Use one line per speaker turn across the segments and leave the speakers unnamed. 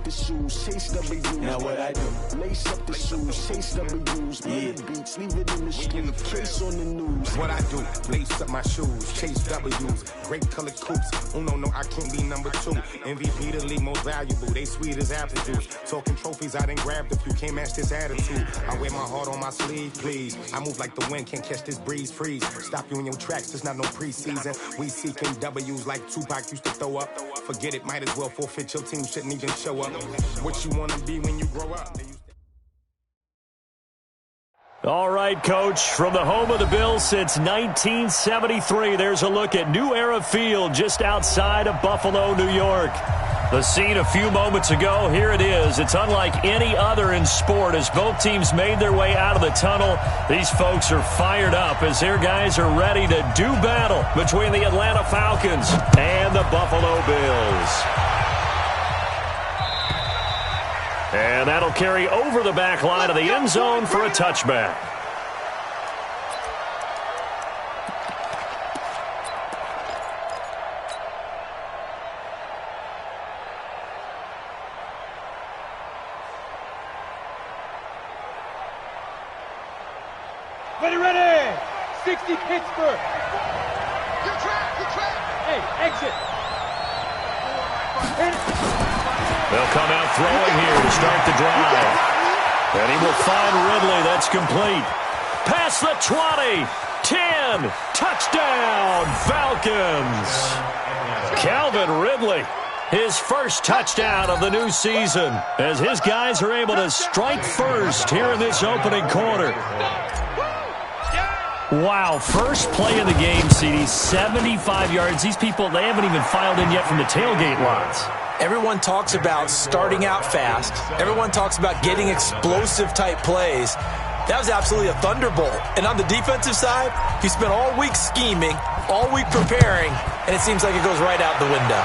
the shoes, chase W's. Now what I do? Lace up the shoes, chase W's. Yeah. Beats, leave it in the street, case on the news.
What I do? Lace up my shoes, chase W's. Great colored coops. Oh no, I can't be number 2. MVP the league most valuable. They sweet as apple juice. Talking trophies, I done grabbed a few. Can't match this attitude. I wear my heart on my sleeve, please. I move like the wind, can't catch this breeze. Freeze. Stop you in your tracks. There's not no preseason. We seeking W's like Tupac used to throw up. Forget it, might as well forfeit. Your team shouldn't even show up. What you wanna be when you grow up?
All right, Coach, from the home of the Bills since 1973, there's a look at New Era Field just outside of Buffalo, New York. The scene a few moments ago, here it is. It's unlike any other in sport as both teams made their way out of the tunnel. These folks are fired up as their guys are ready to do battle between the Atlanta Falcons and the Buffalo Bills. And that'll carry over the back line of the end zone for a touchback.
Ready! 60 Pittsburgh. Good track. Hey, exit.
They'll come out throwing here to start the drive. And he will find Ridley. That's complete. Past the 20. 10. Touchdown, Falcons. Calvin Ridley. His first touchdown of the new season as his guys are able to strike first here in this opening quarter. Wow, first play of the game, CD, 75 yards. These people, they haven't even filed in yet from the tailgate lines.
Everyone talks about starting out fast. Everyone talks about getting explosive-type plays. That was absolutely a thunderbolt. And on the defensive side, he spent all week scheming, all week preparing, and it seems like it goes right out the window.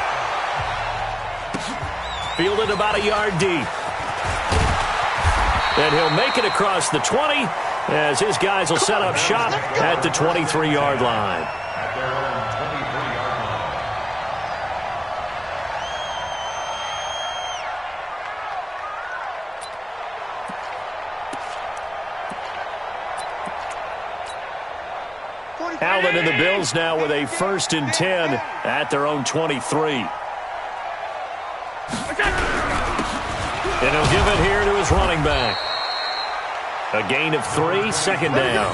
Fielded about a yard deep. And he'll make it across the 20 as his guys will set up shop at the 23-yard line. Allen and the Bills now with a 1st and 10 at their own 23. And he'll give it here to his running back. A gain of 3, second down.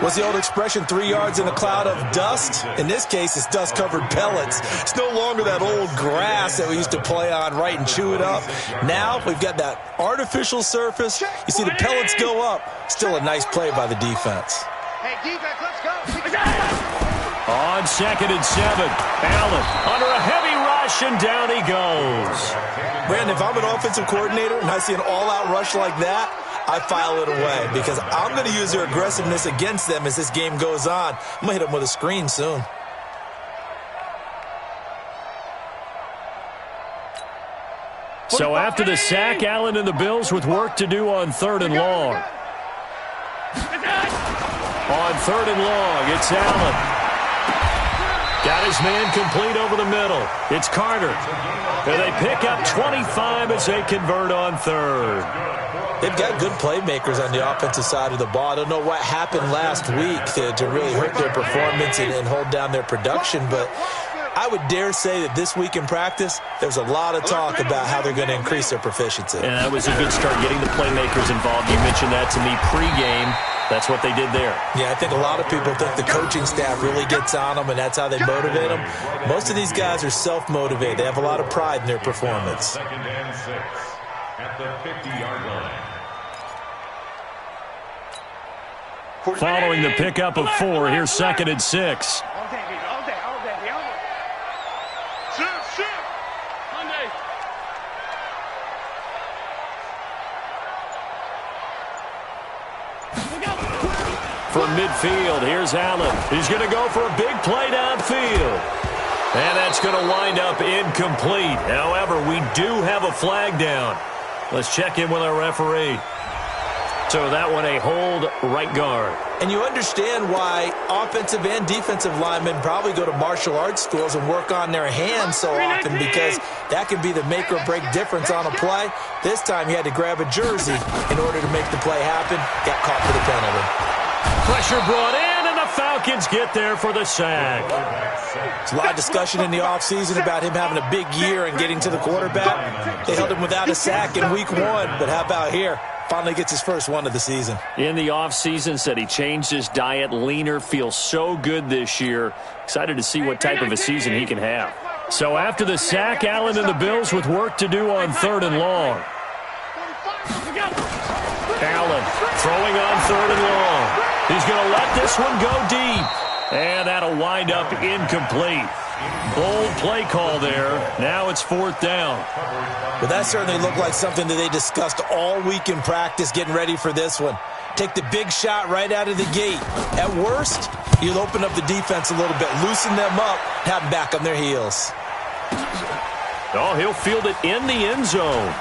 What's the old expression, 3 yards in a cloud of dust? In this case, it's dust-covered pellets. It's no longer that old grass that we used to play on, right, and chew it up. Now we've got that artificial surface. You see the pellets go up. Still a nice play by the defense.
Hey, defense, let's go.
On 2nd and 7, Allen under a heavy rush, and down he goes.
Brandon, if I'm an offensive coordinator and I see an all-out rush like that, I file it away because I'm going to use their aggressiveness against them as this game goes on. I'm going to hit them with a screen soon.
So after the sack, Allen and the Bills with work to do on 3rd and long. On 3rd and long, it's Allen. Got his man complete over the middle. It's Carter. And they pick up 25 as they convert on 3rd.
They've got good playmakers on the offensive side of the ball. I don't know what happened last week to really hurt their performance and hold down their production, but I would dare say that this week in practice, there's a lot of talk about how they're going to increase their proficiency.
And that was a good start, getting the playmakers involved. You mentioned that to me pregame. That's what they did there.
Yeah, I think a lot of people think the coaching staff really gets on them, and that's how they motivate them. Most of these guys are self-motivated. They have a lot of pride in their performance.
2nd and 6 at the 50-yard line.
Following the pickup of 4, here's 2nd and 6. From midfield, here's Allen. He's going to go for a big play downfield. And that's going to wind up incomplete. However, we do have a flag down. Let's check in with our referee. So that one, a hold right guard.
And you understand why offensive and defensive linemen probably go to martial arts schools and work on their hands so often, because that can be the make or break difference on a play. This time he had to grab a jersey in order to make the play happen. Got caught for the penalty.
Pressure brought in, and the Falcons get there for the sack.
There's a lot of discussion in the offseason about him having a big year and getting to the quarterback. They held him without a sack in week 1, but how about here? Finally gets his first one of the season.
In the offseason, said he changed his diet, leaner, feels so good this year. Excited to see what type of a season he can have. So after the sack, Allen and the Bills with work to do on 3rd and long. Allen throwing on 3rd and long. He's going to let this one go deep. And that'll wind up incomplete. Bold play call there. Now it's 4th down.
Well, that certainly looked like something that they discussed all week in practice getting ready for this one. Take the big shot right out of the gate. At worst, you'll open up the defense a little bit, loosen them up, have them back on their heels.
Oh, he'll field it in the end zone.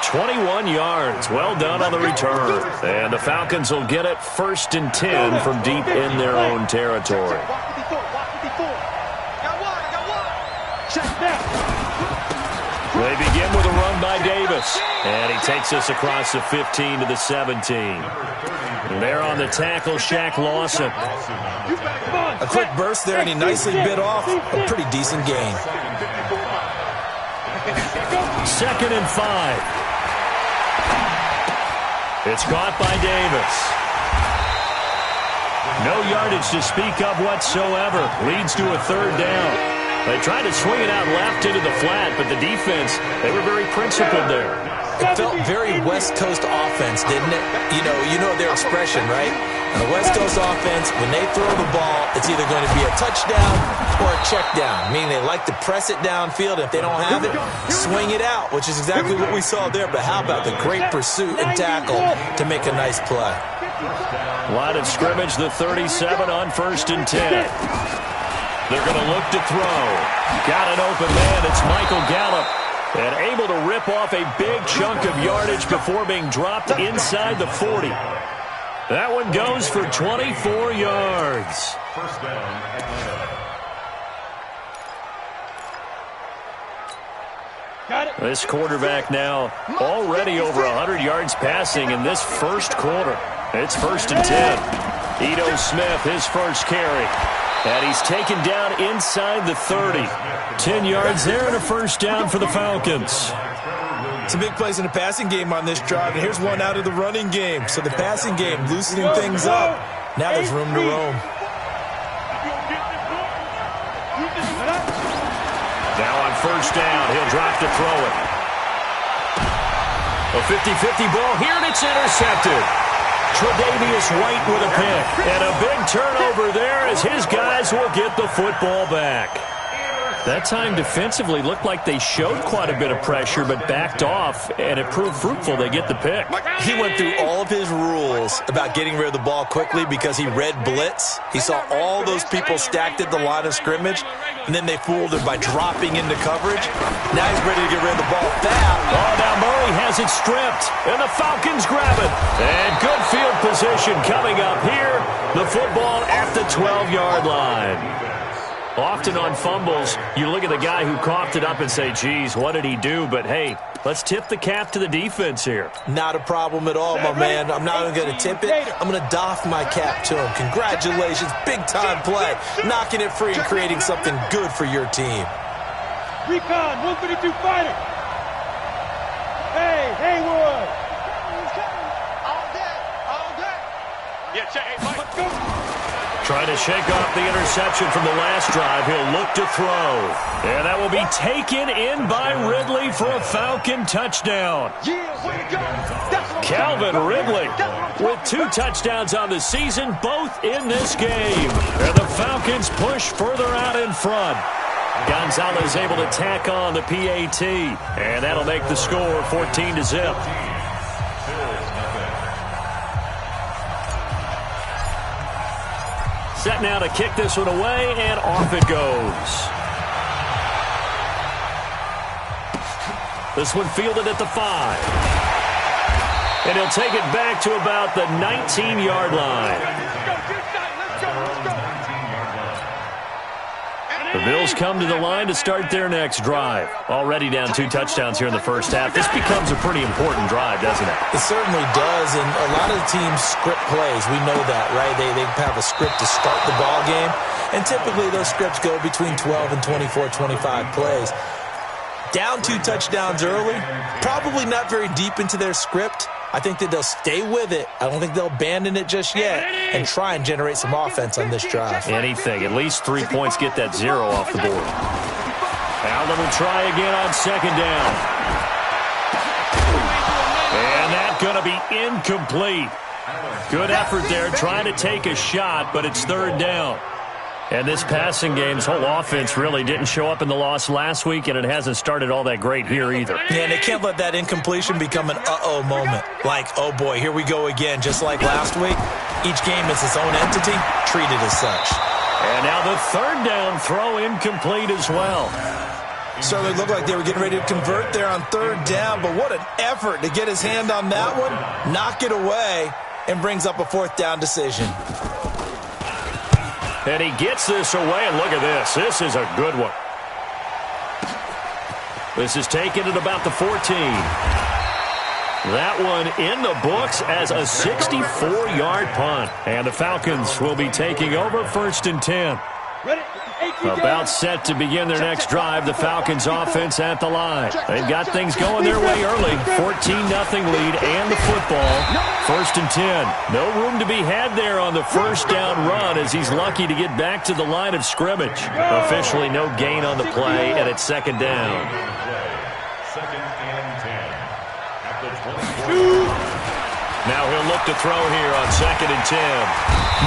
21 yards. Well done on the return. And the Falcons will get it 1st and 10 from deep in their own territory. They begin with a run by Davis. And he takes us across the 15 to the 17. And there on the tackle, Shaq Lawson.
A quick burst there, and he nicely bit off a pretty decent gain.
2nd and 5. It's caught by Davis. No yardage to speak of whatsoever. Leads to a 3rd down. They tried to swing it out left into the flat, but the defense, they were very principled there.
It felt very West Coast offense, didn't it? You know their expression, right? And the West Coast offense, when they throw the ball, it's either going to be a touchdown or a check down, meaning they like to press it downfield. If they don't have it, swing it out, which is exactly what we saw there. But how about the great pursuit and tackle to make a nice play?
Line of scrimmage, the 37 on 1st and 10. They're going to look to throw. Got an open man. It's Michael Gallup. And able to rip off a big chunk of yardage before being dropped inside the 40. That one goes for 24 yards.
First down.
This quarterback now already over 100 yards passing in this first quarter. It's 1st and 10. Ito Smith, his first carry. And he's taken down inside the 30. 10 yards there and a 1st down for the Falcons.
Some big plays in the passing game on this drive, and here's one out of the running game. So the passing game loosening things up. Now there's room to roam.
Now on 1st down, he'll drop to throw it. A 50-50 ball here, and it's intercepted. Tre'Davious White with a pick. And a big turnover there as his guys will get the football back. That time defensively looked like they showed quite a bit of pressure but backed off, and it proved fruitful. They get the pick.
He went through all of his rules about getting rid of the ball quickly because he read blitz. He saw all those people stacked at the line of scrimmage, and then they fooled him by dropping into coverage. Now he's ready to get rid of the ball fast.
Oh, now Murray has it stripped, and the Falcons grab it. And good field position coming up here. The football at the 12-yard line. Often on fumbles, you look at the guy who coughed it up and say, geez, what did he do? But, hey, let's tip the cap to the defense here.
Not a problem at all, my man. I'm not even going to tip it. I'm going to doff my cap to him. Congratulations. Big-time play. Knocking it free and creating something good for your team.
Recon, 132 fighter. Hey, Haywood. All day. Yeah, check. Hey, Mike. Let's go.
Trying to shake off the interception from the last drive. He'll look to throw. And that will be taken in by Ridley for a Falcon touchdown. Calvin Ridley with 2 touchdowns on the season, both in this game. And the Falcons push further out in front. Gonzalez able to tack on the PAT. And that'll make the score 14-0. Set now to kick this one away, and off it goes. This one fielded at the 5. And he'll take it back to about the 19-yard line. The Bills come to the line to start their next drive. Already down 2 touchdowns here in the first half. This becomes a pretty important drive, doesn't it?
It certainly does, and a lot of the teams script plays. We know that, right? They have a script to start the ball game, and typically those scripts go between 12 and 24, 25 plays. Down 2 touchdowns early, probably not very deep into their script. I think that they'll stay with it. I don't think they'll abandon it just yet and try and generate some offense on this drive.
Anything. At least 3 points, get that 0 off the board. Allen will try again on second down. And that's going to be incomplete. Good effort there, trying to take a shot, but it's third down. And this passing game's whole offense really didn't show up in the loss last week, and it hasn't started all that great here either.
Yeah, and they can't let that incompletion become an uh-oh moment. Like, oh boy, here we go again, just like last week. Each game is its own entity, treated as such.
And now the third down throw incomplete as well.
Certainly looked like they were getting ready to convert there on third down, but what an effort to get his hand on that one, knock it away, and brings up a fourth down decision.
And he gets this away, and look at this. This is a good one. This is taken at about the 14. That one in the books as a 64-yard punt. And the Falcons will be taking over 1st and 10. About set to begin their next drive, the Falcons offense at the line. They've got things going their way early. 14-0 lead and the football. 1st and 10. No room to be had there on the first down run as he's lucky to get back to the line of scrimmage. Officially no gain on the play, and it's second down.
2nd and 10. At the 24.
Now he'll look to throw here on 2nd and 10.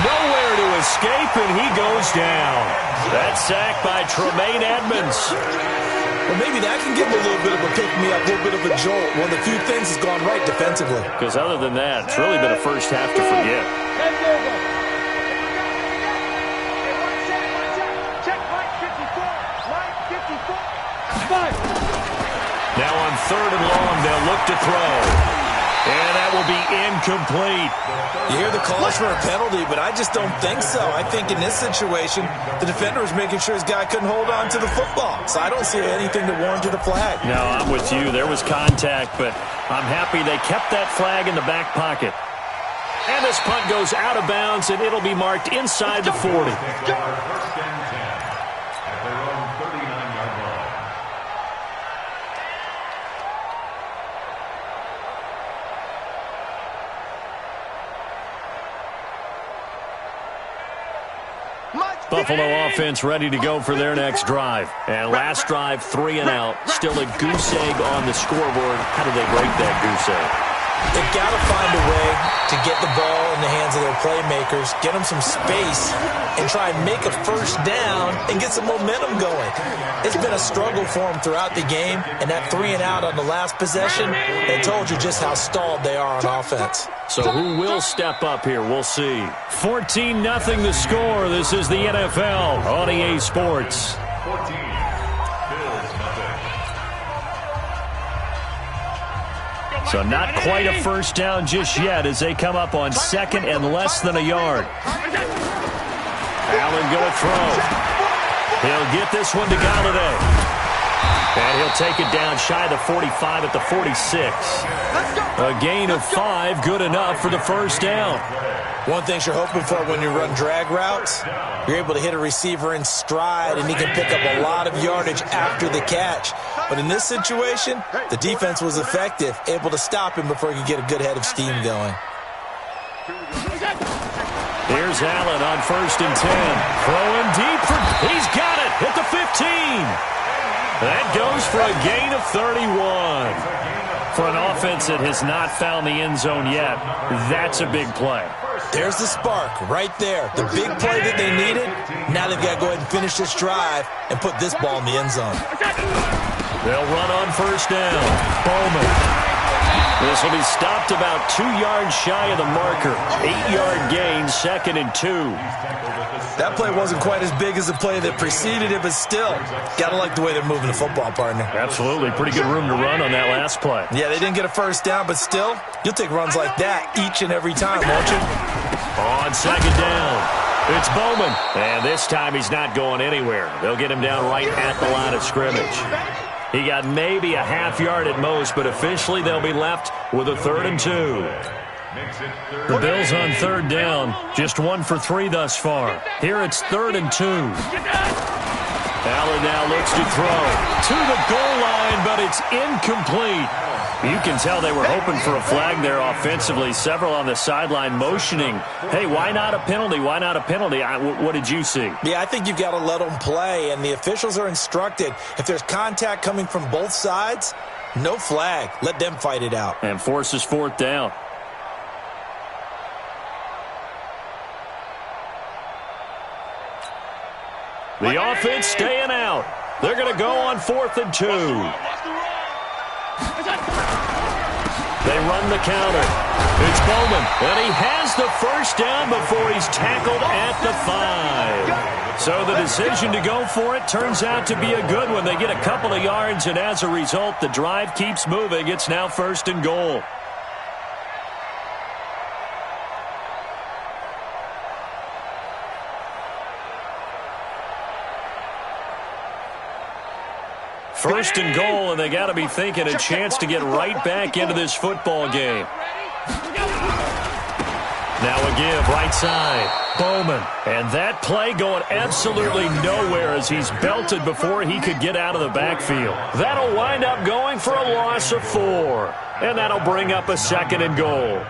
Nowhere to escape, and he goes down. That sack by Tremaine Edmonds.
Well, maybe that can give him a little bit of a pick-me-up, a little bit of a jolt. One of the few things has gone right defensively.
Because other than that, it's really been a first half to forget. Now on 3rd and long, they'll look to throw. And that will be incomplete.
You hear the calls for a penalty, but I just don't think so. I think in this situation, the defender was making sure his guy couldn't hold on to the football. So I don't see anything to warrant the flag.
No, I'm with you. There was contact, but I'm happy they kept that flag in the back pocket. And this punt goes out of bounds, and it'll be marked inside the 40.
1st and 10. At their own 39-yard line.
Buffalo offense ready to go for their next drive. And last drive, 3 and out. Still a goose egg on the scoreboard. How do they break that goose egg?
They've got to find a way to get the ball in the hands of their playmakers, get them some space, and try and make a first down and get some momentum going. It's been a struggle for them throughout the game, and that 3 and out on the last possession, they told you just how stalled they are on offense.
So who will step up here? We'll see. 14-0 the score. This is the NFL on EA Sports.
14. Bills nothing.
So not quite a first down just yet as they come up on 2nd and less than a yard. Allen going to throw. He'll get this one to Galladay. And he'll take it down shy of the 45 at the 46. A gain of 5, good enough for the first down.
One thing you're hoping for when you run drag routes, you're able to hit a receiver in stride, and he can pick up a lot of yardage after the catch. But in this situation, the defense was effective, able to stop him before he could get a good head of steam going.
Here's Allen on 1st and 10. Throwing deep he's got it at the 15. That goes for a gain of 31. For an offense that has not found the end zone yet, that's a big play.
There's the spark right there. The big play that they needed. Now they've got to go ahead and finish this drive and put this ball in the end zone.
They'll run on first down. Bowman. This will be stopped about 2 yards shy of the marker. 8-yard gain, 2nd and 2.
That play wasn't quite as big as the play that preceded it, but still, got to like the way they're moving the football, partner.
Absolutely. Pretty good room to run on that last play.
Yeah, they didn't get a first down, but still, you'll take runs like that each and every time, won't you?
On 2nd down, it's Bowman. And this time he's not going anywhere. They'll get him down right at the line of scrimmage. He got maybe a half yard at most, but officially they'll be left with a 3rd and 2. The Bills on 3rd down, just 1 for 3 thus far. Here it's 3rd and 2. Allen now looks to throw to the goal line, but it's incomplete. You can tell they were hoping for a flag there offensively. Several on the sideline motioning, hey, why not a penalty? Why not a penalty? What did you see?
Yeah, I think you've got to let them play, and the officials are instructed. If there's contact coming from both sides, no flag. Let them fight it out.
And forces 4th down. The offense staying out. They're going to go on 4th and 2. They run the counter. It's Bowman, and he has the first down before he's tackled at the 5. So the decision to go for it turns out to be a good one. They get a couple of yards, and as a result, the drive keeps moving. It's now 1st and goal. First and goal, and they got to be thinking a chance to get right back into this football game. Now a give, right side, Bowman. And that play going absolutely nowhere as he's belted before he could get out of the backfield. That'll wind up going for a loss of 4. And that'll bring up a 2nd and goal.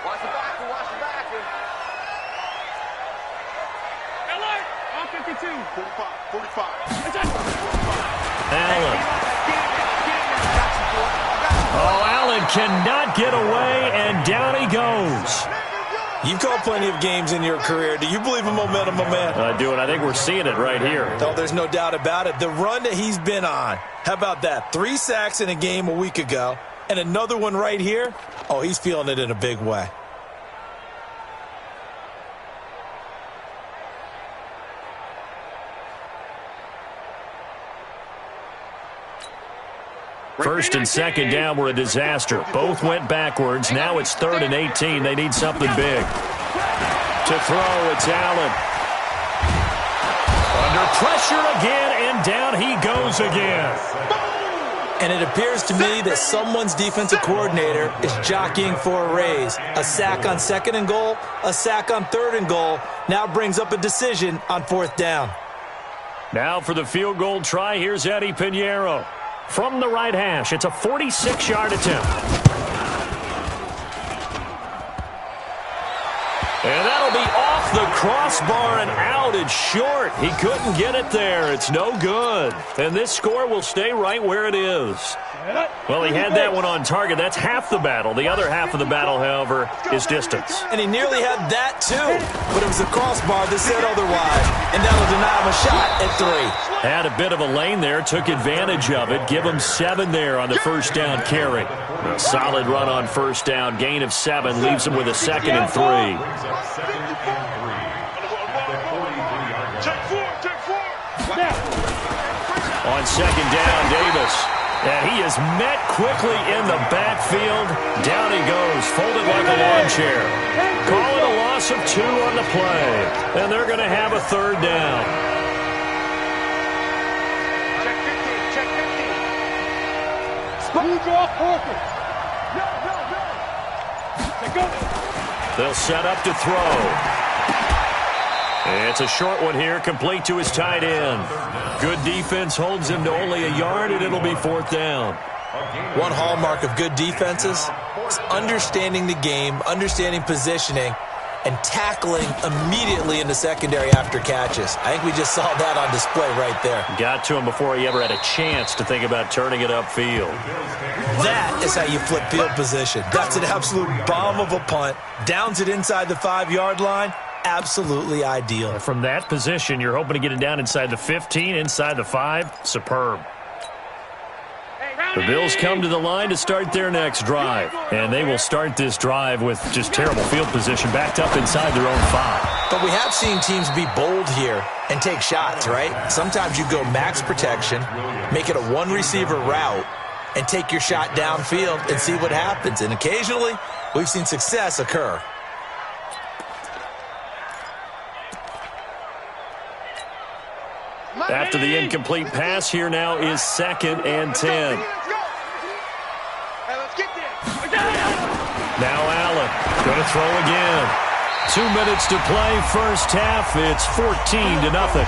Watch the back, watch the back. Alert! On 52. 45.
Allen. Oh, Allen cannot get away, and down he goes.
You've called plenty of games in your career. Do you believe in momentum, my man?
I do, and I think we're seeing it right here.
Oh, there's no doubt about it. The run that he's been on. How about that? 3 sacks in a game a week ago. And another one right here. Oh, he's feeling it in a big way.
First and 2nd down were a disaster. Both went backwards. Now it's 3rd and 18. They need something big. To throw, it's Allen. Under pressure again, and down he goes again.
And it appears to me that someone's defensive coordinator is jockeying for a raise. A sack on 2nd and goal, a sack on 3rd and goal. Now brings up a decision on 4th down.
Now for the field goal try, here's Eddie Pinheiro. From the right hash, it's a 46-yard attempt. And that'll be off the crossbar and out. It's short. He couldn't get it there. It's no good. And this score will stay right where it is. Well, he had that one on target. That's half the battle. The other half of the battle, however, is distance.
And he nearly had that, too. But it was the crossbar that said otherwise. And that'll deny him a shot at 3.
Had a bit of a lane there, took advantage of it. Give him 7 there on the first down carry. A solid run on first down. Gain of 7 leaves him with a 2nd and 3. On 2nd down, Davis. And he is met quickly in the backfield. Down he goes, folded like a lawn chair. Call it a loss of 2 on the play. And they're going to have a 3rd down.
Check 15. Smooth off Parker. No.
They'll set up to throw. It's a short one here, complete to his tight end. Good defense holds him to only a yard, and it'll be 4th down.
One hallmark of good defenses is understanding the game, understanding positioning, and tackling immediately in the secondary after catches. I think we just saw that on display right there.
Got to him before he ever had a chance to think about turning it upfield.
That is how you flip field position. That's an absolute bomb of a punt. Downs it inside the 5-yard line. Absolutely ideal.
From that position, you're hoping to get it down inside the 15, inside the 5. Superb. The Bills come to the line to start their next drive. And they will start this drive with just terrible field position, backed up inside their own 5.
But we have seen teams be bold here and take shots, right? Sometimes you go max protection, make it a one-receiver route, and take your shot downfield and see what happens. And occasionally, we've seen success occur.
After the incomplete pass, here now is 2nd and 10. Now Allen going to throw again. 2 minutes to play, first half. It's 14-0.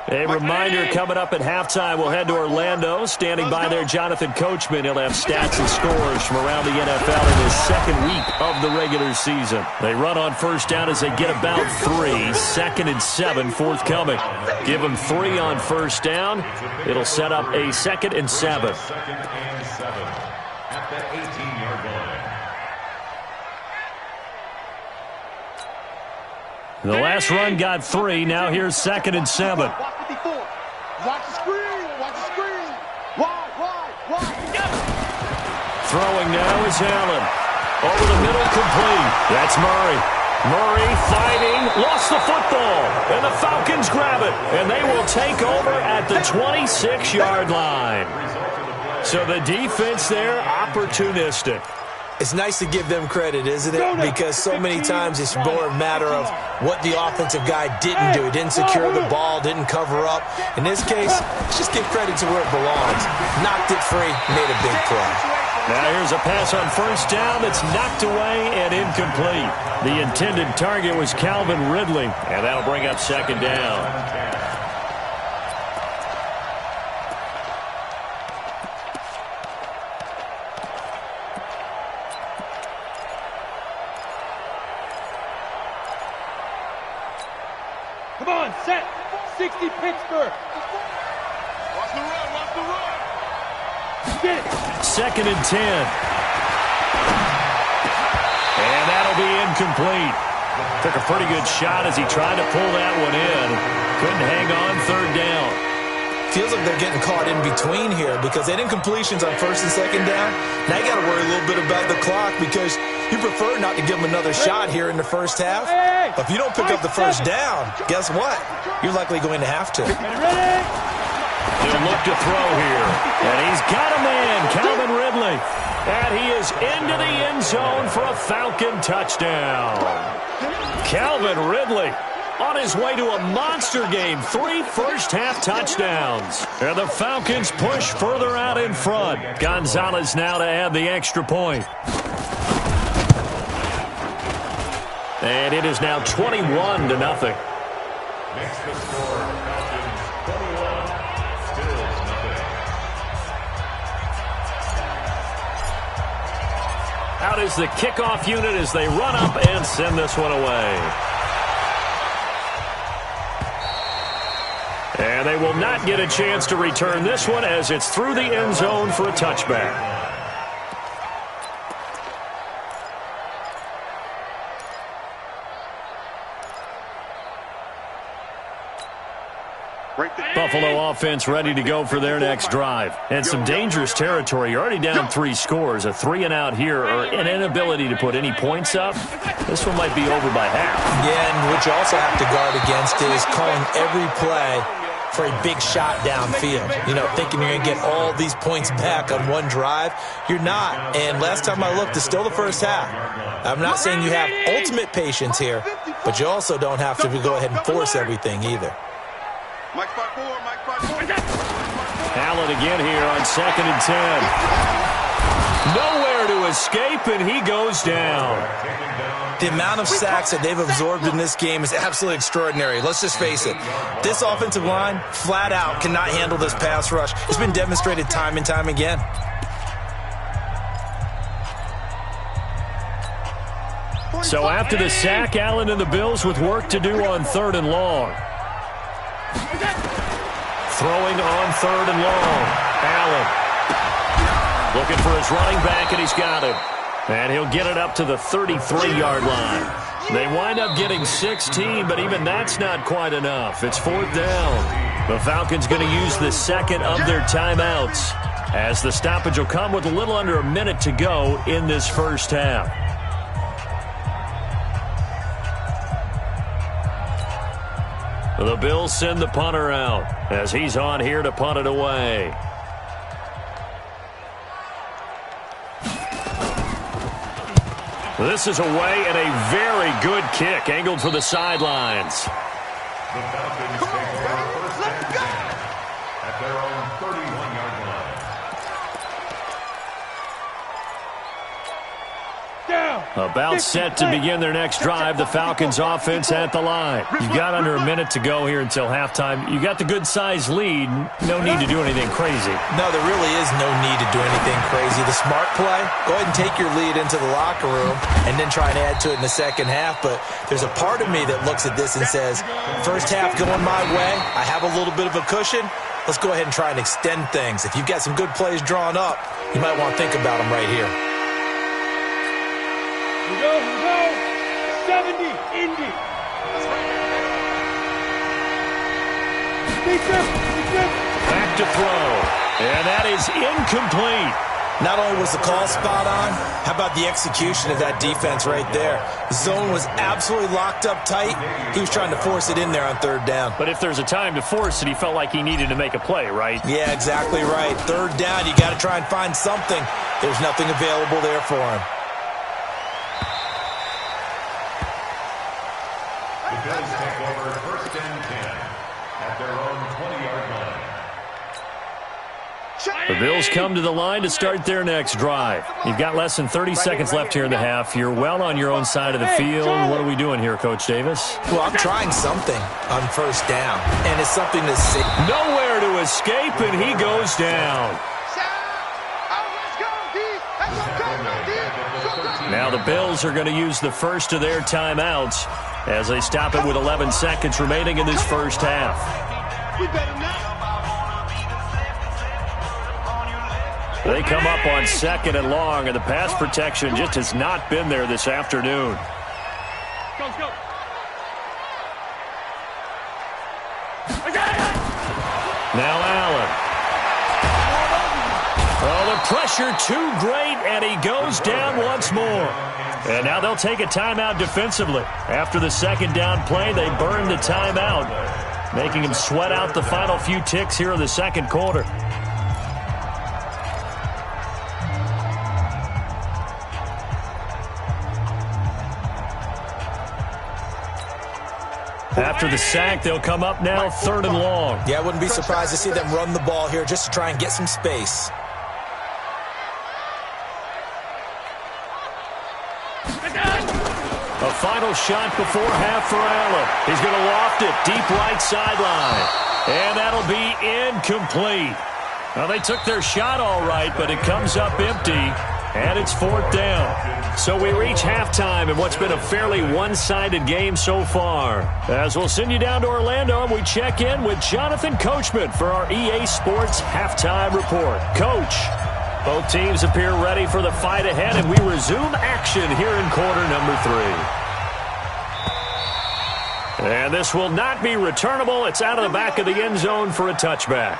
A reminder coming up at halftime, we'll head to Orlando. Standing by there, Jonathan Coachman. He'll have stats and scores from around the NFL in his second week of the regular season. They run on first down as they get about 3. 2nd and 7 forthcoming. Give them 3 on first down. It'll set up a 2nd and 7.
2nd and 7 at the 18-yard line.
The last run got 3. Now here's 2nd and 7.
Watch the screen. Watch the screen. Wide.
Throwing now is Allen. Over the middle, complete. That's Murray. Murray fighting. Lost the football. And the Falcons grab it. And they will take over at the 26-yard line. So the defense there, opportunistic.
It's nice to give them credit, isn't it? Because so many times it's more a matter of what the offensive guy didn't do. He didn't secure the ball, didn't cover up. In this case, let's just give credit to where it belongs. Knocked it free, made a big play.
Now here's a pass on first down that's knocked away and incomplete. The intended target was Calvin Ridley, and that'll bring up 2nd down.
Come on, set. 60 Pittsburgh. Watch the run. Get it.
2nd and 10. And that'll be incomplete. Took a pretty good shot as he tried to pull that one in. Couldn't hang on 3rd down.
Feels like they're getting caught in between here because they had incompletions on 1st and 2nd down. Now you got to worry a little bit about the clock because you prefer not to give them another shot here in the first half. But if you don't pick up the first down, guess what? You're likely going to have to.
He'll look to throw here. And he's got a man, Calvin Ridley. And he is into the end zone for a Falcon touchdown. Calvin Ridley on his way to a monster game. 3 first-half touchdowns. And the Falcons push further out in front. Gonzalez now to add the extra point. And it is now 21-0.
Makes the score Falcons 21, Bills nothing.
is the kickoff unit as they run up and send this one away. And they will not get a chance to return this one as it's through the end zone for a touchback. Buffalo offense ready to go for their next drive. And some dangerous territory. You're already down 3 scores. A 3-and-out here or an inability to put any points up. This one might be over by half.
Yeah, and what you also have to guard against is calling every play for a big shot downfield. You know, thinking you're going to get all these points back on one drive. You're not. And last time I looked, it's still the first half. I'm not saying you have ultimate patience here, but you also don't have to go ahead and force everything either.
Mike 5-4, Mike 5-4.
Allen again here on 2nd and 10. Nowhere to escape, and he goes down.
The amount of sacks that they've absorbed in this game is absolutely extraordinary. Let's just face it. This offensive line, flat out, cannot handle this pass rush. It's been demonstrated time and time again.
So after the sack, Allen and the Bills with work to do on 3rd and long. Throwing on 3rd and long. Allen looking for his running back, and he's got him. And he'll get it up to the 33-yard line. They wind up getting 16, but even that's not quite enough. It's 4th down. The Falcons going to use the second of their timeouts, as the stoppage will come with a little under a minute to go in this first half. The Bills send the punter out as he's on here to punt it away. This is away and a very good kick angled for the sidelines.
The Falcons take over 1st and 10 at their own 31-yard line.
About set to begin their next drive. The Falcons offense at the line. You've got under a minute to go here until halftime. You got the good-sized lead. No need to do anything crazy.
No, there really is no need to do anything crazy. The smart play, go ahead and take your lead into the locker room and then try and add to it in the second half. But there's a part of me that looks at this and says, first half going my way, I have a little bit of a cushion. Let's go ahead and try and extend things. If you've got some good plays drawn up, you might want to think about them right here.
We go. 70, Indy.
Back to throw. And that is incomplete.
Not only was the call spot on, how about the execution of that defense right there? The zone was absolutely locked up tight. He was trying to force it in there on 3rd down.
But if there's a time to force it, he felt like he needed to make a play, right?
Yeah, exactly right. 3rd down, you got to try and find something. There's nothing available there for him.
The Bills take over 1st and 10 at their own 20-yard line.
The Bills come to the line to start their next drive. You've got less than 30 seconds left here in the half. You're well on your own side of the field. What are we doing here, Coach Davis?
Well, I'm trying something on 1st down, and it's something to see.
Nowhere to escape, and he goes down. Now the Bills are going to use the first of their timeouts as they stop it with 11 seconds remaining in this first half. They come up on 2nd and long, and the pass protection just has not been there this afternoon.
Go.
Now Allen. Oh, the pressure too great, and he goes down once more. And now they'll take a timeout defensively. After the 2nd down play, they burn the timeout, making him sweat out the final few ticks here in the 2nd quarter. After the sack, they'll come up now 3rd and long.
Yeah, I wouldn't be surprised to see them run the ball here just to try and get some space.
A final shot before half for Allen. He's going to loft it deep right sideline. And that'll be incomplete. Well, they took their shot all right, but it comes up empty. And it's 4th down. So we reach halftime in what's been a fairly one-sided game so far. As we'll send you down to Orlando, and we check in with Jonathan Coachman for our EA Sports Halftime Report. Coach, both teams appear ready for the fight ahead, and we resume action here in quarter number 3. And this will not be returnable. It's out of the back of the end zone for a touchback.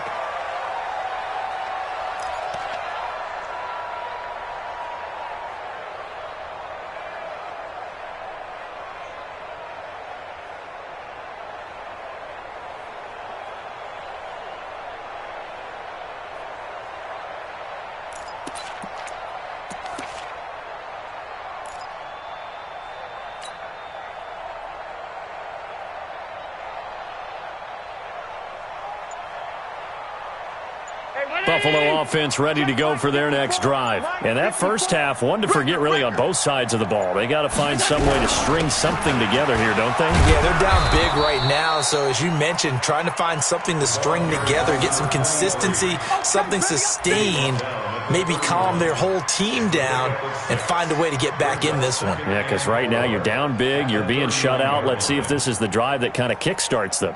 Buffalo offense ready to go for their next drive. And that first half, one to forget really on both sides of the ball. They got to find some way to string something together here, don't they?
Yeah, they're down big right now. So as you mentioned, trying to find something to string together, get some consistency, something sustained, maybe calm their whole team down and find a way to get back in this one.
Yeah, because right now you're down big, you're being shut out. Let's see if this is the drive that kind of kickstarts them.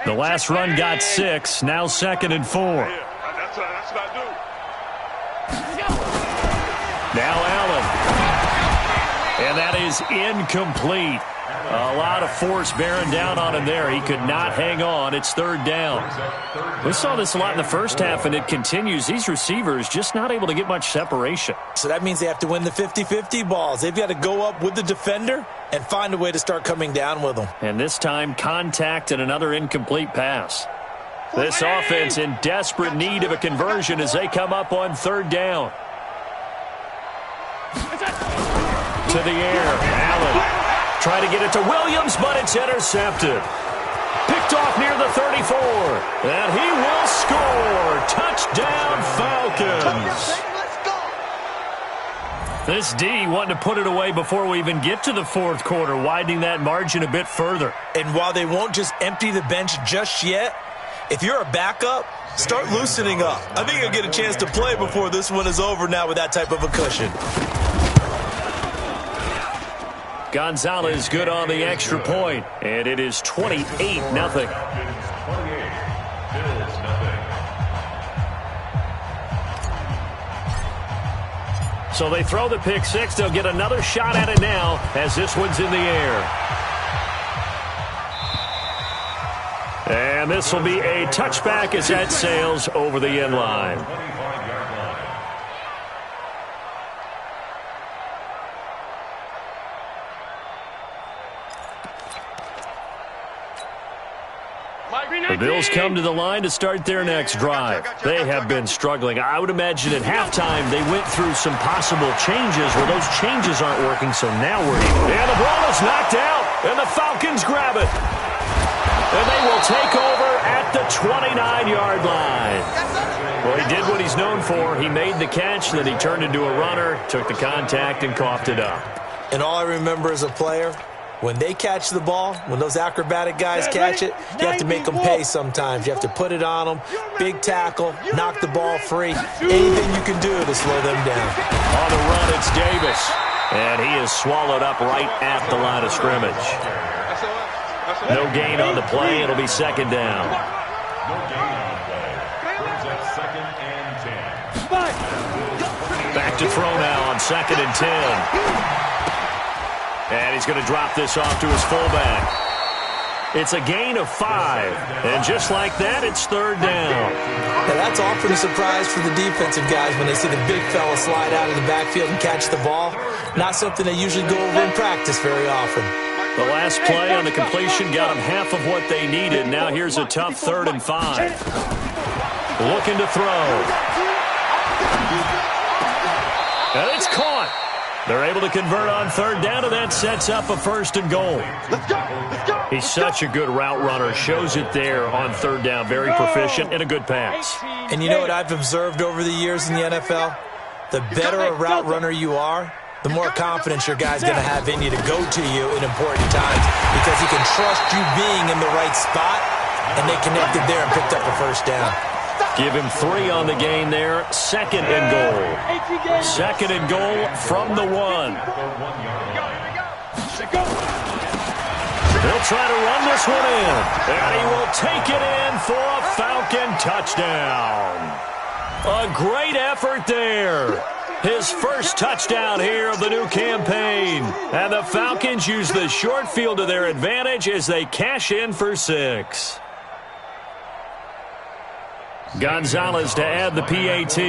The last run got 6, now 2nd and 4.
That's what I do.
Now Allen. And that is incomplete. A lot of force bearing down on him there. He could not hang on. It's 3rd down. We saw this a lot in the first half, and it continues. These receivers just not able to get much separation.
So that means they have to win the 50-50 balls. They've got to go up with the defender and find a way to start coming down with them.
And this time, contact and another incomplete pass. This offense in desperate need of a conversion as they come up on 3rd down. To the air, Allen. Try to get it to Williams, but it's intercepted. Picked off near the 34. And he will score. Touchdown, Falcons. This D wanting to put it away before we even get to the 4th quarter, widening that margin a bit further.
And while they won't just empty the bench just yet, if you're a backup, start loosening up. I think you'll get a chance to play before this one is over now with that type of a cushion.
Gonzalez good on the extra point, and it is 28-0. So they throw the pick 6. They'll get another shot at it now as this one's in the air. And this will be a touchback as that sails over the end line. The Bills come to the line to start their next drive. They have been struggling. I would imagine at halftime they went through some possible changes where those changes aren't working, so now we're even. And the ball is knocked out, and the Falcons grab it. And they will take over at the 29-yard line. Well, he did what he's known for. He made the catch, then he turned into a runner, took the contact, and coughed it up.
And all I remember as a player, when they catch the ball, when those acrobatic guys catch it, you have to make them pay sometimes. You have to put it on them, big tackle, knock the ball free. Anything you can do to slow them down.
On the run, it's Davis. And he is swallowed up right at the line of scrimmage. No gain on the play. It'll be 2nd down.
No gain on the play. Brings up 2nd and 10.
Back to throw now on 2nd and 10. And he's going to drop this off to his fullback. It's a gain of 5. And just like that, it's 3rd down.
Now that's often a surprise for the defensive guys when they see the big fella slide out of the backfield and catch the ball. Not something they usually go over in practice very often.
The last play on the completion got them half of what they needed. Now here's a tough 3rd and 5. Looking to throw. And it's caught. They're able to convert on 3rd down, and that sets up a 1st and goal.
Let's go. Let's go.
He's such a good route runner. Shows it there on 3rd down. Very proficient and a good pass.
And you know what I've observed over the years in the NFL? The better a route runner you are, the more confidence your guy's going to have in you to go to you in important times because he can trust you being in the right spot, and they connected there and picked up a 1st down.
Give him 3 on the game there. 2nd and goal. 2nd and goal from the 1. He'll try to run this one in. And he will take it in for a Falcon touchdown. A great effort there. His first touchdown here of the new campaign. And the Falcons use the short field to their advantage as they cash in for 6. Gonzalez to add the PAT.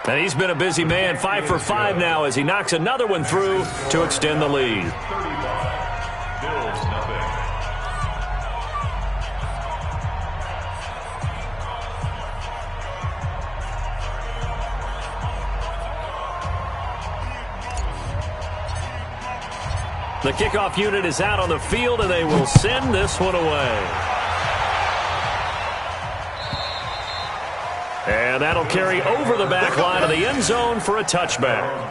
And he's been a busy man, 5 for 5 now as he knocks another one through to extend the lead. The kickoff unit is out on the field, and they will send this one away. And that'll carry over the back line of the end zone for a touchback.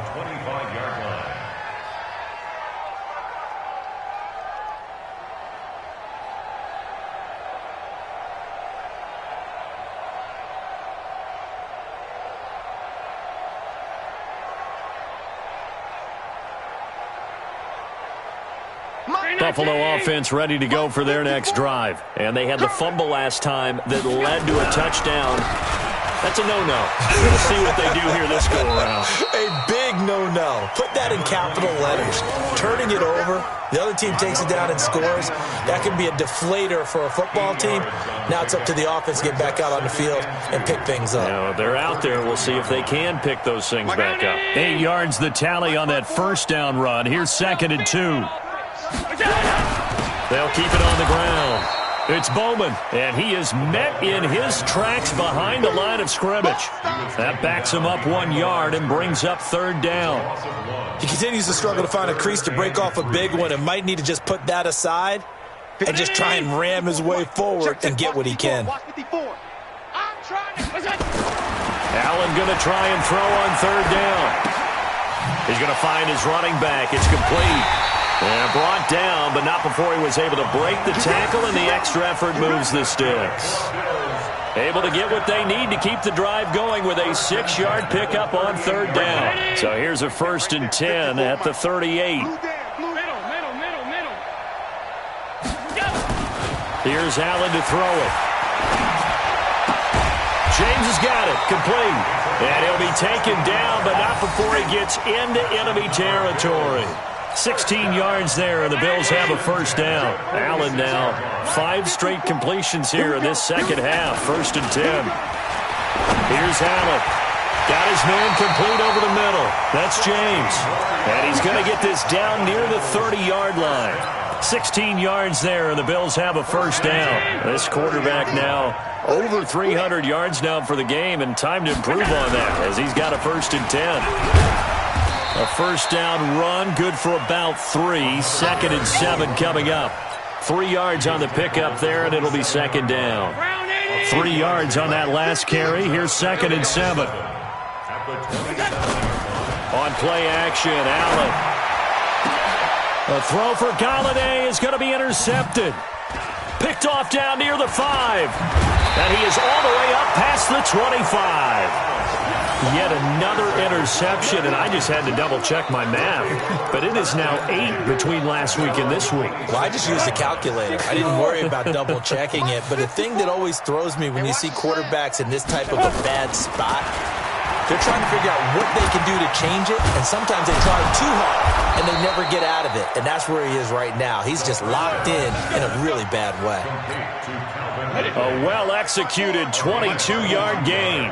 Buffalo offense ready to go for their next drive. And they had the fumble last time that led to a touchdown. That's a no-no. We'll see what they do here this go-around.
A big no-no. Put that in capital letters. Turning it over, the other team takes it down and scores. That can be a deflator for a football team. Now it's up to the offense to get back out on the field and pick things up.
Now, they're out there. We'll see if they can pick those things back up. 8 yards the tally on that first down run. Here's 2nd and 2. They'll keep it on the ground. It's Bowman, and he is met in his tracks behind the line of scrimmage. That backs him up 1 yard and brings up 3rd down.
He continues to struggle to find a crease to break off a big one and might need to just put that aside and just try and ram his way forward and get what he can.
Allen going to try and throw on 3rd down. He's going to find his running back. It's complete. And brought down, but not before he was able to break the tackle, and the extra effort moves the sticks. Able to get what they need to keep the drive going with a 6-yard pickup on 3rd down. So here's a 1st and 10 at the 38. Here's Allen to throw it. James has got it, complete. And he'll be taken down, but not before he gets into enemy territory. 16 yards there, and the Bills have a 1st down. Allen now 5 straight completions here in this second half. 1st and 10. Here's Allen. Got his man complete over the middle. That's James. And he's going to get this down near the 30-yard line. 16 yards there, and the Bills have a 1st down. This quarterback now over 300 yards now for the game, and time to improve on that as he's got a 1st and 10. A 1st down run, good for about 3. 2nd and 7 coming up. 3 yards on the pickup there, and it'll be 2nd down. 3 yards on that last carry. Here's 2nd and 7. On play action, Allen. A throw for Golladay is going to be intercepted. Picked off down near the 5. And he is all the way up past the 25. Yet another interception, and I just had to double-check my math. But it is now 8 between last week and this week.
Well, I just used a calculator. I didn't worry about double-checking it. But the thing that always throws me when you see quarterbacks in this type of a bad spot, they're trying to figure out what they can do to change it, and sometimes they try too hard, and they never get out of it. And that's where he is right now. He's just locked in a really bad way.
A well-executed 22-yard gain.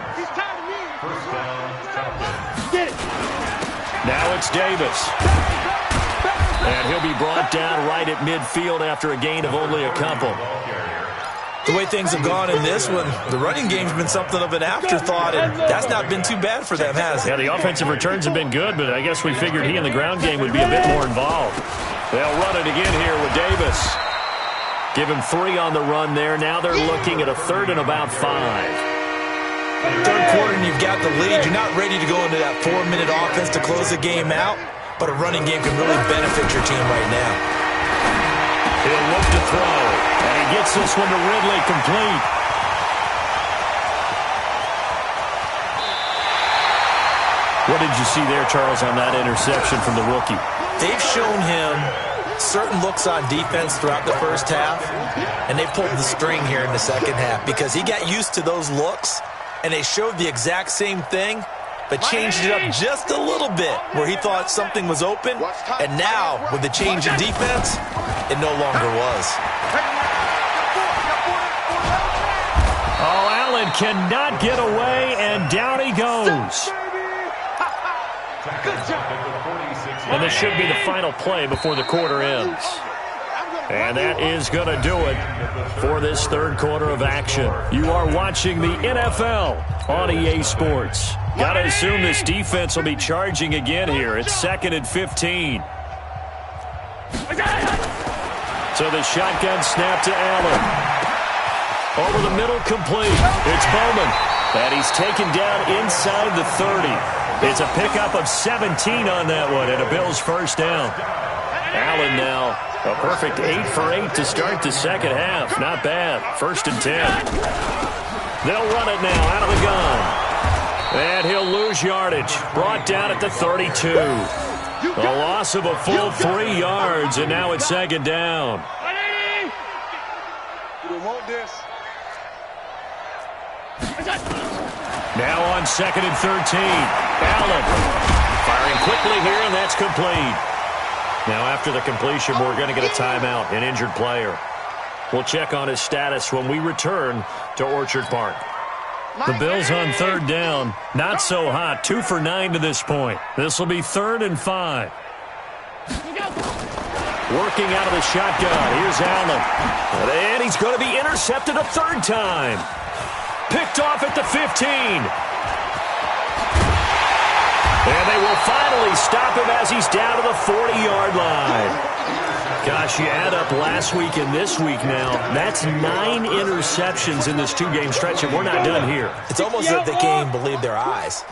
Now it's Davis. And he'll be brought down right at midfield after a gain of only a couple.
The way things have gone in this one, the running game's been something of an afterthought, and that's not been too bad for them, has it?
Yeah, the offensive returns have been good, but I guess we figured he in the ground game would be a bit more involved. They'll run it again here with Davis. Give him 3 on the run there. Now they're looking at a 3rd and about 5.
Third quarter and you've got the lead. You're not ready to go into that 4-minute offense to close the game out, but a running game can really benefit your team right now.
He'll look to throw. And he gets this one to Ridley, complete. What did you see there, Charles, on that interception from the rookie?
They've shown him certain looks on defense throughout the first half, and they pulled the string here in the second half because he got used to those looks, and they showed the exact same thing, but changed it up just a little bit where he thought something was open, and now, with the change in defense, it no longer was.
Oh, Allen cannot get away, and down he goes. And this should be the final play before the quarter ends. And that is going to do it for this third quarter of action. You are watching the NFL on EA Sports. Got to assume this defense will be charging again here. It's 2nd and 15. So the shotgun snap to Allen. Over the middle, complete. It's Bowman. And he's taken down inside the 30. It's a pickup of 17 on that one, and a Bills first down. Allen now, a perfect 8 for 8 to start the second half. Not bad. 1st and 10. They'll run it now out of the gun. And he'll lose yardage. Brought down at the 32. A loss of a full 3 yards, and now it's 2nd down. Now on 2nd and 13. Allen firing quickly here, and that's complete. Now after the completion, we're going to get a timeout, an injured player. We'll check on his status when we return to Orchard Park. The Bills on 3rd down. Not so hot. 2 for 9 to this point. This will be 3rd and 5. Working out of the shotgun. Here's Allen. And he's going to be intercepted a 3rd time. Picked off at the 15. And they will finally stop him as he's down to the 40-yard line. Gosh, you add up last week and this week now, that's 9 interceptions in this 2-game stretch, and we're not done here.
It's almost as if they can't even believe their eyes.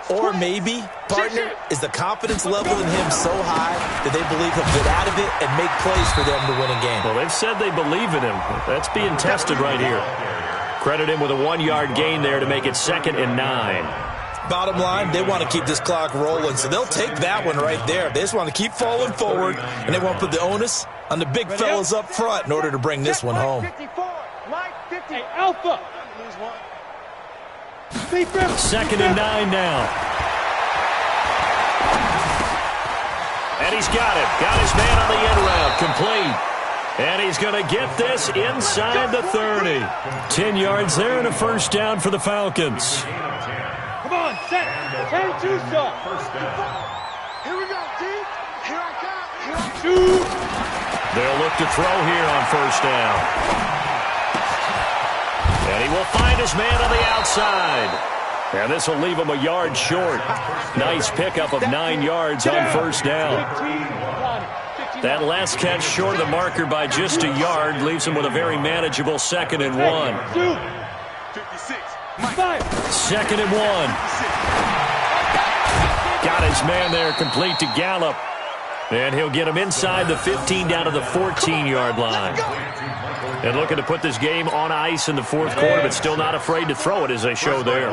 Or maybe, partner, is the confidence level in him so high that they believe he'll get out of it and make plays for them to win a game.
Well, they've said they believe in him. That's being tested right here. Credit him with a 1-yard gain there to make it 2nd and 9.
Bottom line, they want to keep this clock rolling, so they'll take that one right there. They just want to keep falling forward, and they want to put the onus on the big fellas up front in order to bring this one home.
54, Alpha.
2nd and 9 now. And he's got it. Got his man on the end route. Complete. And he's going to get this inside the 30. 10 yards there and a first down for the Falcons.
Come on, set. 10-2 start. Here we go, T. Here I come. Here I shoot.
They'll look to throw here on first down. And he will find his man on the outside. And this will leave him a yard short. Nice pickup of 9 yards on first down. That last catch short of the marker by just a yard leaves him with a very manageable 2nd and 1. 2nd and 1. Got his man there, complete to Gallup. And he'll get him inside the 15 down to the 14-yard line. And looking to put this game on ice in the 4th quarter, but still not afraid to throw it as they show there.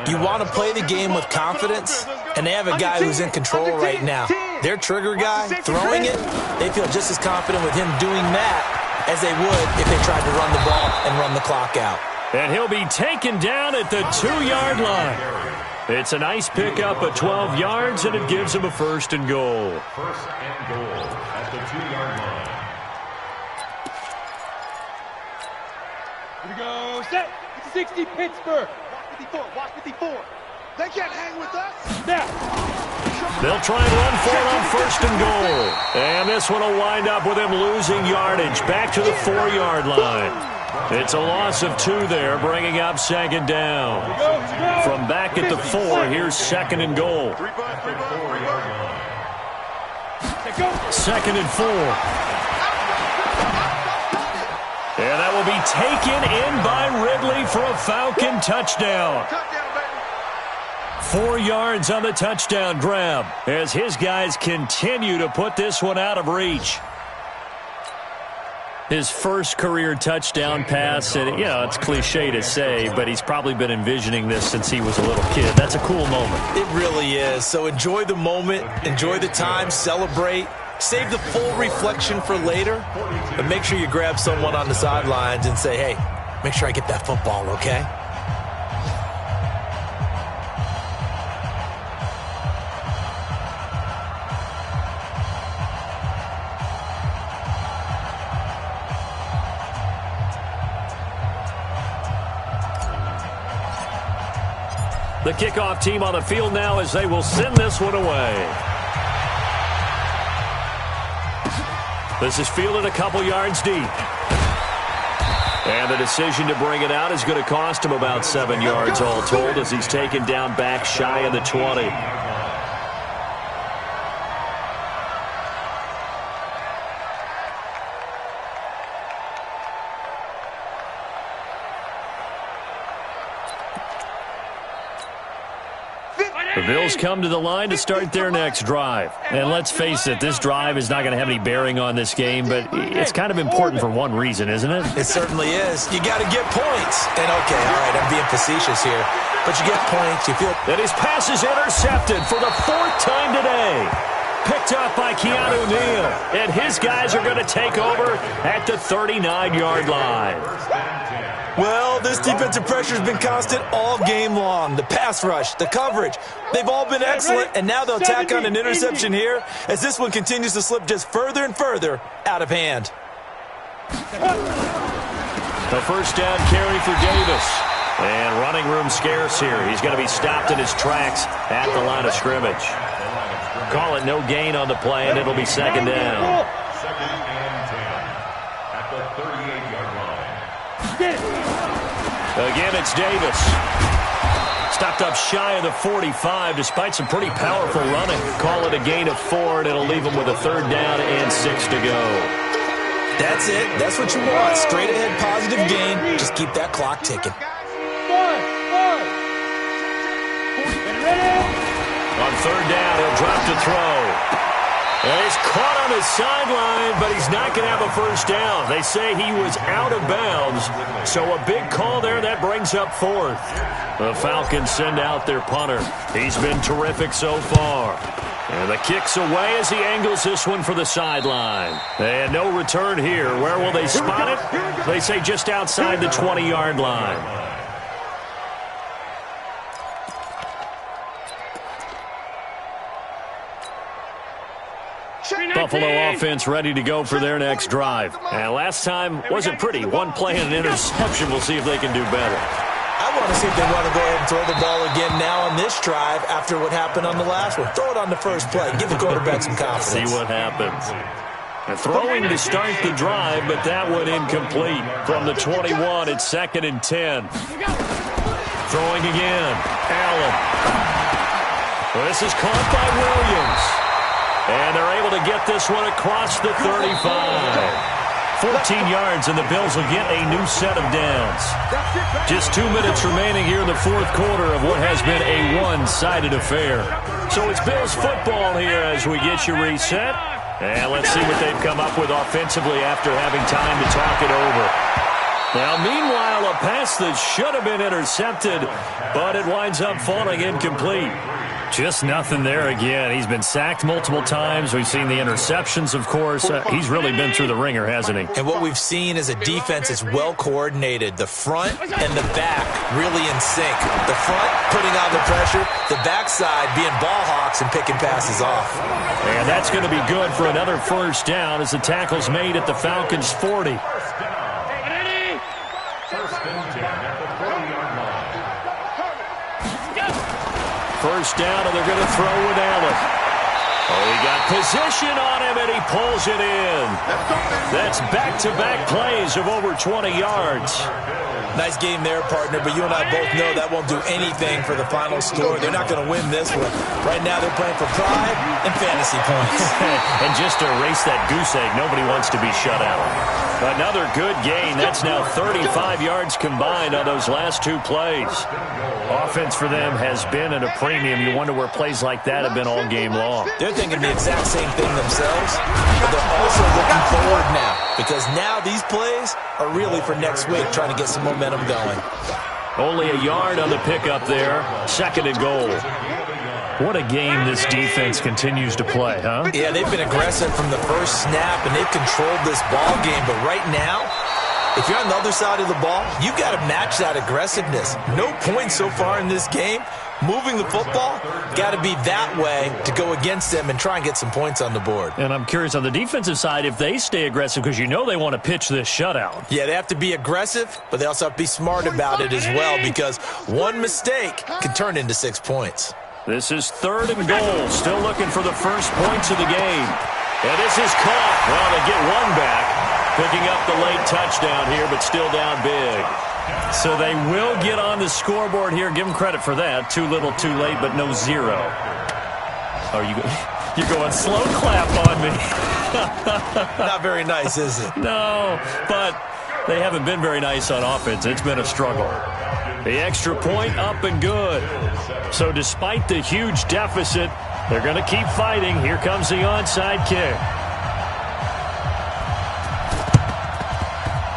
You want to play the game with confidence, and they have a guy who's in control right now. Their trigger guy, throwing it, they feel just as confident with him doing that as they would if they tried to run the ball and run the clock out.
And he'll be taken down at the 2-yard line. It's a nice pickup of 12 yards, and it gives him a 1st and goal.
1st and goal at the 2-yard line.
Here we go, set. 60 Pittsburgh. Watch 54. They can't hang with us. Now.
They'll try and run for it on 1st and goal. And this one will wind up with him losing yardage back to the 4-yard line. It's a loss of 2 there, bringing up 2nd down. From back at the 4, here's 2nd and goal. 2nd and 4. And that will be taken in by Ridley for a Falcon touchdown. 4 yards on the touchdown grab as his guys continue to put this one out of reach. His first career touchdown pass, and it's cliche to say, but he's probably been envisioning this since he was a little kid. That's a cool moment.
It really is. So enjoy the moment, enjoy the time, celebrate, save the full reflection for later, but make sure you grab someone on the sidelines and say, hey, make sure I get that football, okay?
The kickoff team on the field now as they will send this one away. This is fielded a couple yards deep. And the decision to bring it out is going to cost him about 7 yards all told as he's taken down back shy of the 20. The Bills come to the line to start their next drive. And let's face it, this drive is not going to have any bearing on this game, but it's kind of important for one reason, isn't it?
It certainly is. You got to get points. And, okay, all right, I'm being facetious here. But you get points. You feel...
And his pass is intercepted for the 4th time today. Picked up by Keanu Neal. And his guys are going to take over at the 39-yard line.
Well, this defensive pressure has been constant all game long. The pass rush, the coverage, they've all been excellent, and now they'll tack on an interception here as this one continues to slip just further and further out of hand.
The first down carry for Davis. And running room scarce here. He's going to be stopped in his tracks at the line of scrimmage. Call it no gain on the play, and it'll be second down.
Second and 10 at the 38-yard line.
Again, it's Davis. Stopped up shy of the 45 despite some pretty powerful running. Call it a gain of 4, and it'll leave him with a 3rd down and 6 to go.
That's it. That's what you want. Straight ahead positive gain. Just keep that clock ticking.
On 3rd down, he'll drop to throw. And he's caught on his sideline, but he's not going to have a first down. They say he was out of bounds, so a big call there that brings up 4th. The Falcons send out their punter. He's been terrific so far. And the kick's away as he angles this one for the sideline. And no return here. Where will they spot it? They say just outside the 20-yard line. Buffalo offense ready to go for their next drive. And last time wasn't pretty. One play and an interception. We'll see if they can do better.
I want to see if they want to go ahead and throw the ball again now on this drive after what happened on the last one. Throw it on the first play. Give the quarterback some confidence.
See what happens. And throwing to start the drive, but that one incomplete. From the 21, it's 2nd and 10. Throwing again. Allen. This is caught by Williams. And they're able to get this one across the 35. 14 yards, and the Bills will get a new set of downs. Just 2 minutes remaining here in the 4th quarter of what has been a one-sided affair. So it's Bills football here as we get you reset. And let's see what they've come up with offensively after having time to talk it over. Now, meanwhile, a pass that should have been intercepted, but it winds up falling incomplete. Just nothing there again. He's been sacked multiple times. We've seen the interceptions, of course. He's really been through the ringer, hasn't he?
And what we've seen is a defense that's well coordinated. The front and the back really in sync. The front putting on the pressure, the backside being ball hawks and picking passes off.
And that's going to be good for another first down as the tackle's made at the Falcons' 40. First down, and they're going to throw with Allen. Oh, he got position on him, and he pulls it in. That's back-to-back plays of over 20 yards.
Nice game there, partner, but you and I both know that won't do anything for the final score. They're not going to win this one. Right now, they're playing for pride and fantasy points.
And just to erase that goose egg, nobody wants to be shut out. Another good gain. That's now 35 yards combined on those last 2 plays. Offense for them has been at a premium. You wonder where plays like that have been all game long.
They're thinking the exact same thing themselves, but they're also looking forward now. because now these plays are really for next week, trying to get some momentum going.
Only a yard on the pickup there. 2nd and goal. What a game this defense continues to play, huh?
Yeah, they've been aggressive from the first snap, and they've controlled this ball game. But right now, if you're on the other side of the ball, you've got to match that aggressiveness. No points so far in this game. Moving the football, got to be that way to go against them and try and get some points on the board.
And I'm curious on the defensive side if they stay aggressive, because you know they want to pitch this shutout.
Yeah, they have to be aggressive, but they also have to be smart about it as well, because one mistake can turn into 6 points.
This is 3rd and goal. Still looking for the first points of the game. And this is caught. Well, they get one back. Picking up the late touchdown here, but still down big. So they will get on the scoreboard here. Give them credit for that. Too little, too late, but no 0. Oh, you're going slow clap on me.
Not very nice, is it?
No, but they haven't been very nice on offense. It's been a struggle. The extra point up and good. So despite the huge deficit, they're going to keep fighting. Here comes the onside kick.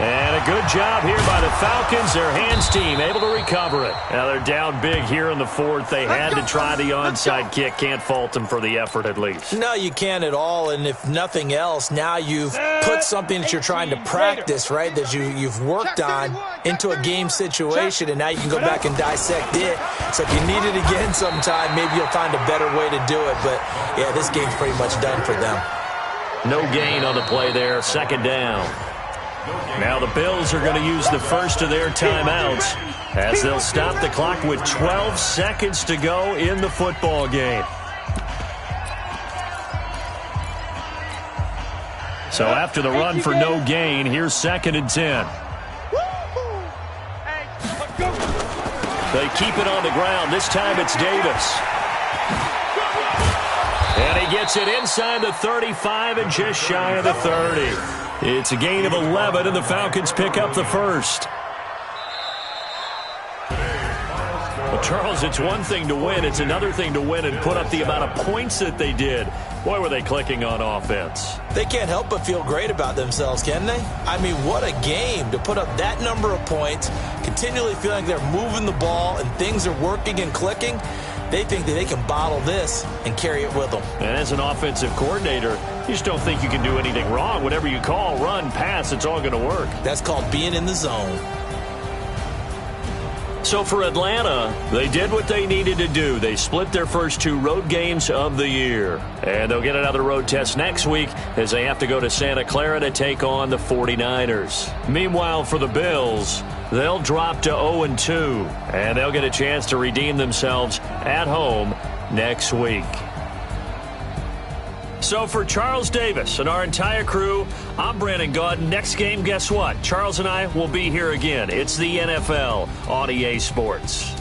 And a good job here by the Falcons. Their hands team able to recover it. Now they're down big here in the 4th. They had to try the onside kick. Can't fault them for the effort at least.
No, you can't at all. And if nothing else, now you've put something that you're trying to practice, right, that you've worked on into a game situation, and now you can go back and dissect it. So if you need it again sometime, maybe you'll find a better way to do it. But, yeah, this game's pretty much done for them.
No gain on the play there. 2nd down. Now the Bills are going to use the first of their timeouts as they'll stop the clock with 12 seconds to go in the football game. So after the run for no gain, here's 2nd and 10. They keep it on the ground. This time it's Davis. And he gets it inside the 35 and just shy of the 30. It's a gain of 11, and the Falcons pick up the first. Well, Charles, it's one thing to win. It's another thing to win and put up the amount of points that they did. Boy, were they clicking on offense.
They can't help but feel great about themselves, can they? I mean, what a game to put up that number of points, continually feeling like they're moving the ball and things are working and clicking. They think that they can bottle this and carry it with them.
And as an offensive coordinator, you just don't think you can do anything wrong. Whatever you call, run, pass, it's all going to work.
That's called being in the zone.
So for Atlanta, they did what they needed to do. They split their first 2 road games of the year. And they'll get another road test next week as they have to go to Santa Clara to take on the 49ers. Meanwhile, for the Bills, they'll drop to 0-2, and they'll get a chance to redeem themselves at home next week. So for Charles Davis and our entire crew, I'm Brandon Gaudin. Next game, guess what? Charles and I will be here again. It's the NFL on EA Sports.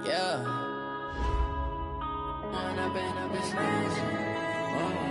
Yeah. Up in a bitch.